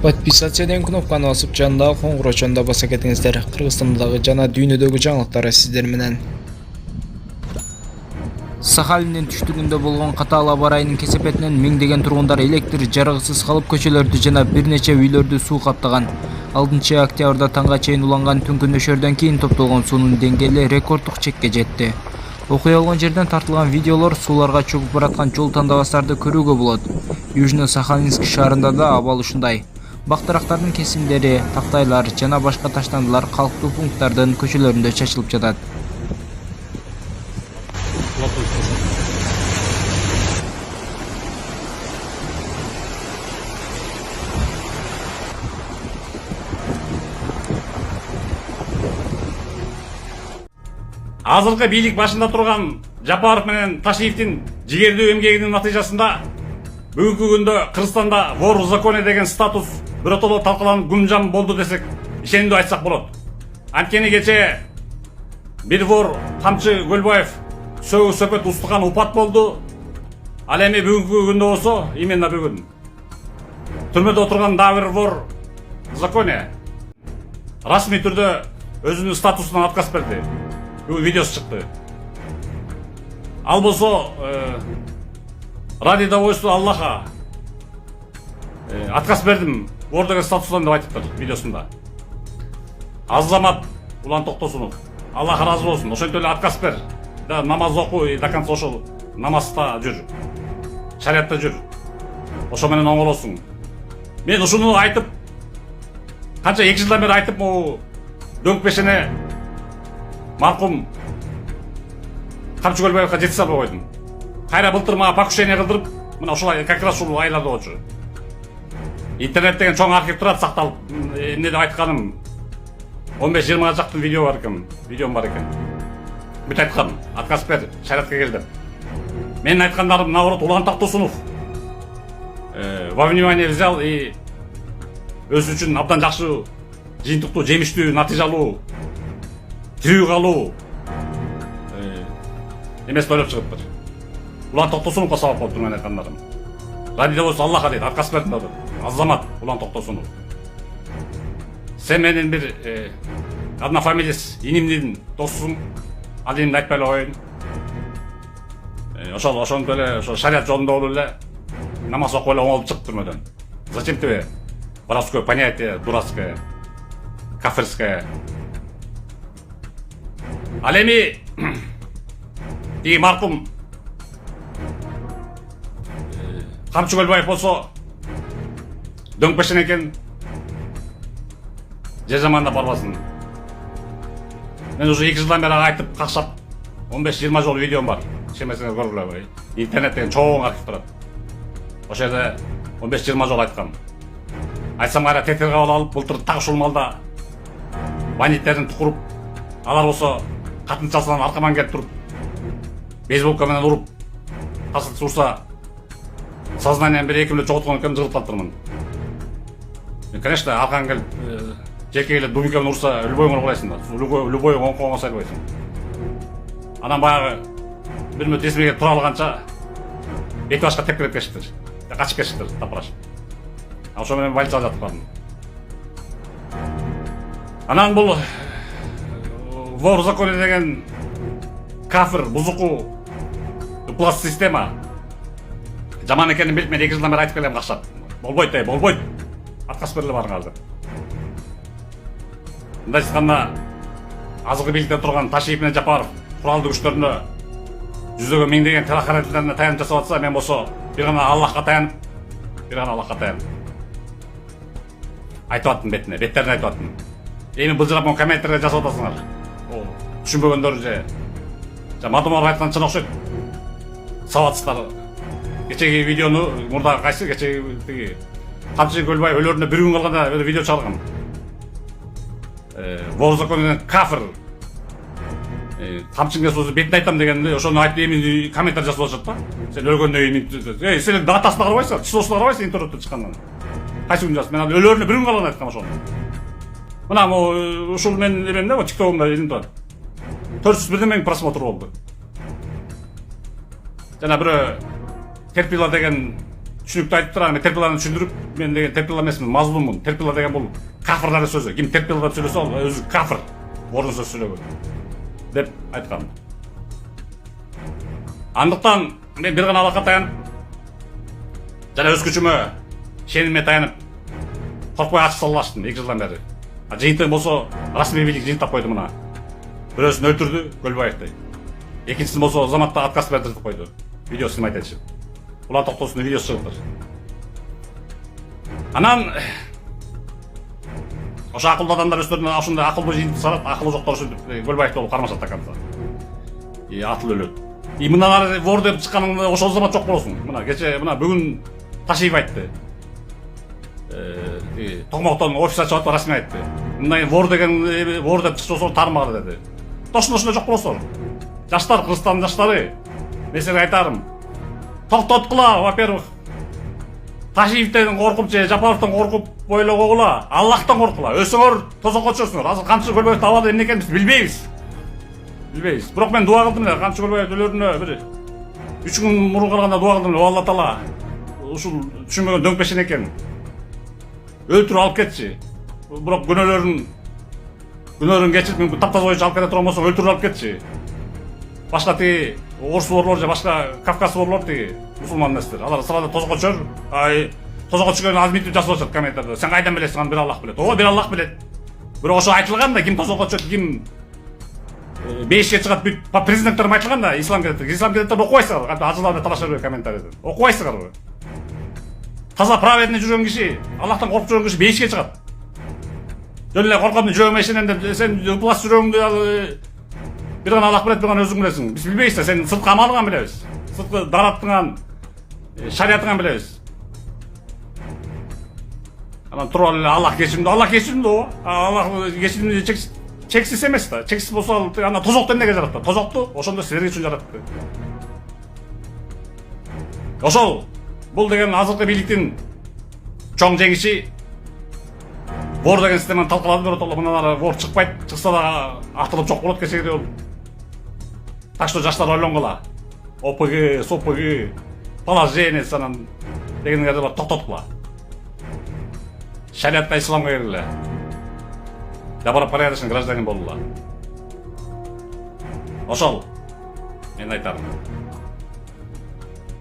Подписаться деген кнопканы басып, жанындагы коңгурочону баса кетиңиздер. Кыргызстандагы жана дүйнөдөгү жаңылыктар сиздер менен. Сахалиндин түштүгүндө болгон катаал аба ырайынын кесепетинен миңдеген тургундар электр жарыгысыз калып, көчөлөрдү жана бир нече үйлөрдү суу каптаган. 6-октябрда таңга чейин уланган түнкү нөшөрдөн кийин топтолгон суунун деңгээли рекорддук чекке жетти. Окуя болгон жерден тартылган видеолор сууларга чөгүп бараткан жол тандабастарды көрүүгө болот. Южно-Сахалинск шаарында да абал ушундай. Бактырактардын кесимдери, тактайлар жана башка таштандылар калктуу пункттардын көчөлөрүндө чачылып жатат. Азыркы бийлик башында турган Жапаров менен Ташиевдин жигердүү эмгегинин натыйжасында бүгүнкү күндө Кыргызстанда вор в законе деген статус биротоло талкаланып гүмжам болду десек ишенимдүү айтсак болот. Анткени кече бир вор Камчы Көлбаев сөгү сөпөт устуган упат болду. Ал эми бүгүнкү күндө болсо, именно бүгүн түрмөдө отурган дагы бир вор в законе расмий түрдө өзүнүн статусунан отказ берди. Видеосы чыкты. Ал болсо ради довольства Аллаха отказ бердим вор деген статустан деп айтыптыр видеосунда. Азамат Улан Токтосунов, Аллах разы болсун, ошентип эле отказ бер. Да намаз оку, до конца ошол намазда жүр. Шариатта жүр. Ошо менен оңолосуң. Мен ушуну айтып, канча 2 жылдан бери айтып, могу дөңк бешене маркум Камчы Көлбаевка жетисе албай койдум. Кайра былтыр мага покушение кылдырып, мына ушулай как раз ушул айларда болчу. Интернет деген чоң архив турат сакталып, эмне деп айтканым 15-20 жактын видео бар экен, видеом бар экен. Бүт айткам, отказ бер, шариатка кел деп. Менин айткандарым наоборот Улан Токтосунов во внимание взял и өз үчүн абдан жакшы, жыйынтыктуу, жемиштүү, натыйжалуу, тирүү калуу эмес ойлоп чыгыптыр. Улан Токтосуновго сабап болуптур менин айткандарым. Ради довольства Аллаха дейт, отказ бердим деп. Азамат Улан Токтосунов. Сен менин бир однофамилец инимдин досусуң, ал энимди айтпай эле коеюн. Ошонтип эле ошо шариат жолунда болуп эле намаз окуп эле оңолуп чык түрмөдөн. Зачем тебе воровское понятие, дурацкое, кафирское? Ал эми тиги маркум Камчы Көлбаев болсо дөңк бешен экен, жер жаманда барбасын. Мен уже 2 жылдан бери айтып какшап 15-20 жолу видеом бар. Ишенмесеңиз көргүлө. Интернет деген чоң архив турат. Ошо жерде 15-20 жолу айткам. Айтсам кайра тетер кабыл алып, былтыр так ушул малда бандиттердин тукуруп, алар болсо катынчасынан аркаман келип туруп, бейсболка менен уруп, тасып урса, сознанием бир экимде жоготкон экен, жыгылып калыптырмын. Конечно, аркан келип, жеке келип дубинка менен урса, любойуңду кылайсың да. Любой оңкоңо сайдыбайсың. Анан баягы бир мүнөт эсиме келип тура алганча бети башка тепкилеп кетиштир. Качып кетиштир, тапырашып. Ошо менен больницага жатып калдым. Анан бул вор в законе деген кафир, бузуку, пласт система жаман экенин билип мен 2 жылдан бери айтып келем какшап. Болбойт, болбойт. Отказ бериле барыңар деп. Мындай айтканда азыркы бийликте турган Ташиев менен Жапаров куралдуу күчтөрүнө жүздөгөн миңдеген телохранительдерине таянып жасап атса, мен болсо бир гана Аллахка таянып, айтып аттым беттерине айтып аттым. Эми былжырап комменттерге жасап атасыңар. Түшүнбөгөндөр же мадумар айткан чын окшойт. Сабатсыздар. Кечеги видеону мурда кайсы кечеги Камчы Көлбаев өлөрүнө бир күн калганда видео чыгарган. Вор в законе кафир. Камчыңга сөзү бетин айтам дегенде ошону айтып эми комментар жасап атышат да. Сен өлгөндөн кийин сен датасына карабайсың, числосуна карабайсың интернетте чыккандан. Кайсы күн жазып? Мен өлөрүнө бир күн калганда айткам ошону. Мына ушул мен эмемде TikTok'умда элим турат. 401 миң просмотр болду. Жана бирөө терпила деген түшүнүктүү айтып турам, терпиланы түшүндүрүп, мен деген терпила эмесмин, мазлуммун. Терпила деген бул кафырлардын сөзү. Ким терпила деп сүйлөсө, ал өзү кафыр. Орунсуз сүйлөгөн деп айткан. Андыктан мен бир гана Аллахка таянып, жана өз күчүмө, шениме таянып, коркпой ачык салаштым 2 жылдан бери. Жыйынтыгы болсо расмий бийлик жыйынтап койду мына. Бирөөсүн өлтүрдү, Көлбаевди. Экинчисин болсо Азаматта отказ бердирип койду. Видео снимать этишип. Улан Токтосундун видеосу чыгыптыр. Анан ошо акылдуу адамдар өздөрүнө ошондой акылдуу жыйынтык сарат, акылы жоктор ушинтип Көлбаевди болуп кармашат аканса. Атыл өлөт. Мына вор деп чыкканыңда ошол Азамат жок болосуң. Мына кече мына бүгүн Ташиев айтты. Токмоктон офис ачып атып расмий айтты. Мындай вор деген вор деп чыкса ошол тармагыр деди. Точно ошондой жок болосуңар. Жаштар, Кыргызстандын жаштары, мен силерге айтарым. Токтоткула, во-первых. Ташиевден коркуп же Жапаровдон коркуп бойлогула, Аллахтан коркула. Өсүңөр, тозокко чөксүңөр. Азыр канча Көлбаевди абалы эмне экенин биз билбейбиз. Бирок мен дуа кылдым эле, канча Көлбаевди өлөрүнө бир 3 күн мурун калганда дуа кылдым эле. Алла Таала ушул түшүнбөгөн дөңпешен экен. Өлтүрүп алып кетчи. Бирок күнөөрүн кечирип, мүмкүн таптаза боюнча алып кете турган болсоң өлтүрүп алып кетчи. Башка тиги орус ворлор же башка Кавказ ворлор тиги мусулман эместер. Алар сразу тозокко чөр. Тозокко чүгөнү азмитип жазып атышат комментарда. Сен кайдан билесиң, аны бир Аллах билет. Ооба, бир Аллах билет. Бирок ошо айтылган да, ким тозокко чөт, ким бейишке чыгат, бүт президенттер айтылган да, ислам кедеттерди окубайсыңар. Ажыларды талаша бербей комментарийден. Окубайсыңарбы? Таза праведный жүргөн киши, Аллахтан коркуп жүргөн киши бейишке чыгат. Жөн эле корком жүрөгүмө ишенем деп сен ыплас жүрөгүңдү бир гана Аллах билет, бир гана өзүң билесиң. Биз билбейбиз да, сен сырткы амалыңан билебиз. Сырткы дараттыңан, шариятыңан билебиз. Анан туруп эле Аллах кечиримдүү ооба. Аллах кечиримдүү чексиз эмес да. Чексиз болсо ана тозокту эмнеге жаратты? Тозокту ошондо силер үчүн жаратты. Ошол бул деген азыркы бийликтин чоң жеңиши. Вор деген системаны талкалады биротоло, мына вор чыкпайт, чыкса да атылып жок болот кечеге бол. Так что жаштар ойлонгула. ОПГ, СОПГ, положение санан дегендерди бар токтоткула. Шариатка, исламга киргиле. Добропорядочный гражданин болула. Ошол мен айтарым.